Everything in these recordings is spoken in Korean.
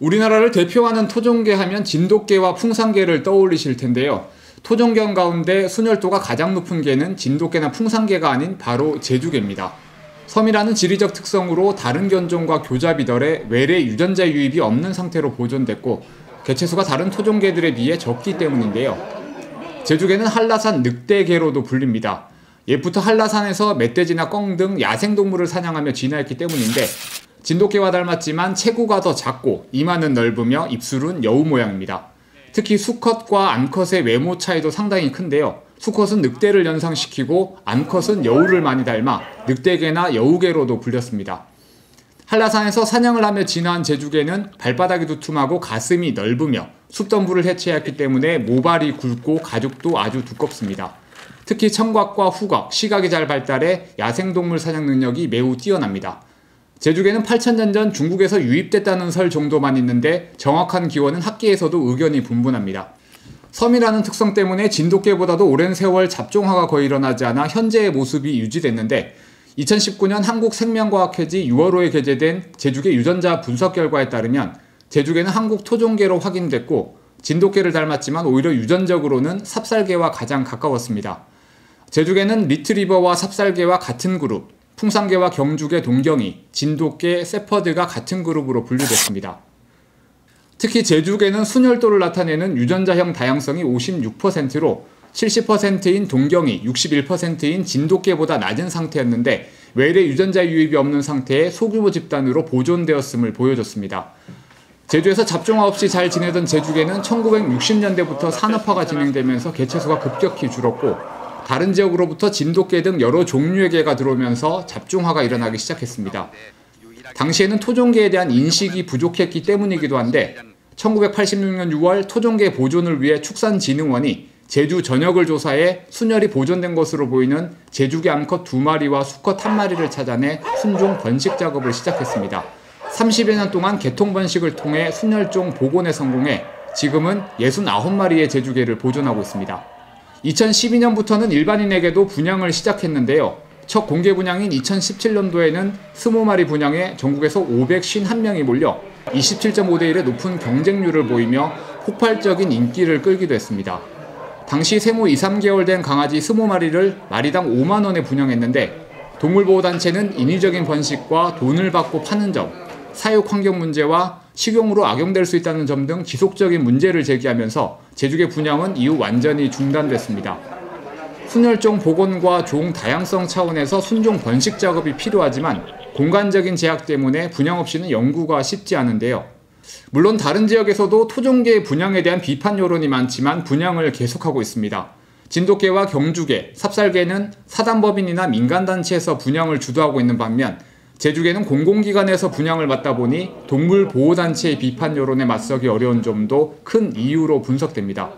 우리나라를 대표하는 토종개 하면 진돗개와 풍산개를 떠올리실 텐데요. 토종견 가운데 순혈도가 가장 높은 개는 진돗개나 풍산개가 아닌 바로 제주개입니다. 섬이라는 지리적 특성으로 다른 견종과 교잡이 덜해 외래 유전자 유입이 없는 상태로 보존됐고 개체수가 다른 토종개들에 비해 적기 때문인데요. 제주개는 한라산 늑대개로도 불립니다. 옛부터 한라산에서 멧돼지나 꿩 등 야생동물을 사냥하며 진화했기 때문인데 진돗개와 닮았지만 체구가 더 작고 이마는 넓으며 입술은 여우 모양입니다. 특히 수컷과 암컷의 외모 차이도 상당히 큰데요. 수컷은 늑대를 연상시키고 암컷은 여우를 많이 닮아 늑대개나 여우개로도 불렸습니다. 한라산에서 사냥을 하며 진화한 제주개는 발바닥이 두툼하고 가슴이 넓으며 숲덤불을 해체했기 때문에 모발이 굵고 가죽도 아주 두껍습니다. 특히 청각과 후각, 시각이 잘 발달해 야생동물 사냥 능력이 매우 뛰어납니다. 제주개는 8,000년 전 중국에서 유입됐다는 설 정도만 있는데 정확한 기원은 학계에서도 의견이 분분합니다. 섬이라는 특성 때문에 진돗개보다도 오랜 세월 잡종화가 거의 일어나지 않아 현재의 모습이 유지됐는데 2019년 한국생명과학회지 6월호에 게재된 제주개 유전자 분석 결과에 따르면 제주개는 한국 토종개로 확인됐고 진돗개를 닮았지만 오히려 유전적으로는 삽살개와 가장 가까웠습니다. 제주개는 리트리버와 삽살개와 같은 그룹, 풍산개와 경주개, 동경이, 진돗개, 세퍼드가 같은 그룹으로 분류됐습니다. 특히 제주개는 순혈도를 나타내는 유전자형 다양성이 56%로 70%인 동경이, 61%인 진돗개보다 낮은 상태였는데 외래 유전자 유입이 없는 상태의 소규모 집단으로 보존되었음을 보여줬습니다. 제주에서 잡종화 없이 잘 지내던 제주개는 1960년대부터 산업화가 진행되면서 개체수가 급격히 줄었고 다른 지역으로부터 진돗개 등 여러 종류의 개가 들어오면서 잡종화가 일어나기 시작했습니다. 당시에는 토종개에 대한 인식이 부족했기 때문이기도 한데 1986년 6월 토종개 보존을 위해 축산진흥원이 제주 전역을 조사해 순혈이 보존된 것으로 보이는 제주개 암컷 2마리와 수컷 1마리를 찾아내 순종 번식 작업을 시작했습니다. 30여 년 동안 개통 번식을 통해 순혈종 복원에 성공해 지금은 69마리의 제주개를 보존하고 있습니다. 2012년부터는 일반인에게도 분양을 시작했는데요. 첫 공개 분양인 2017년도에는 20마리 분양에 전국에서 551명이 몰려 27.5대 1의 높은 경쟁률을 보이며 폭발적인 인기를 끌기도 했습니다. 당시 생후 2, 3개월 된 강아지 20마리를 마리당 5만 원에 분양했는데 동물보호단체는 인위적인 번식과 돈을 받고 파는 점, 사육 환경 문제와 식용으로 악용될 수 있다는 점 등 지속적인 문제를 제기하면서 제주개 분양은 이후 완전히 중단됐습니다. 순혈종 복원과 종 다양성 차원에서 순종 번식 작업이 필요하지만 공간적인 제약 때문에 분양 없이는 연구가 쉽지 않은데요. 물론 다른 지역에서도 토종개 분양에 대한 비판 여론이 많지만 분양을 계속하고 있습니다. 진돗개와 경주개, 삽살개는 사단법인이나 민간단체에서 분양을 주도하고 있는 반면 제주개는 공공기관에서 분양을 받다 보니 동물보호단체의 비판 여론에 맞서기 어려운 점도 큰 이유로 분석됩니다.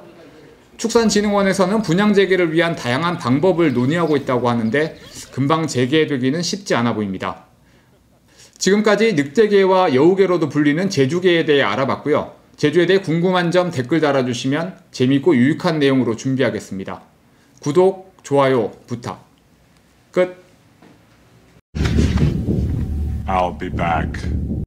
축산진흥원에서는 분양 재개를 위한 다양한 방법을 논의하고 있다고 하는데 금방 재개되기는 쉽지 않아 보입니다. 지금까지 늑대개와 여우개로도 불리는 제주개에 대해 알아봤고요. 제주에 대해 궁금한 점 댓글 달아주시면 재밌고 유익한 내용으로 준비하겠습니다. 구독, 좋아요 부탁. 끝. I'll be back.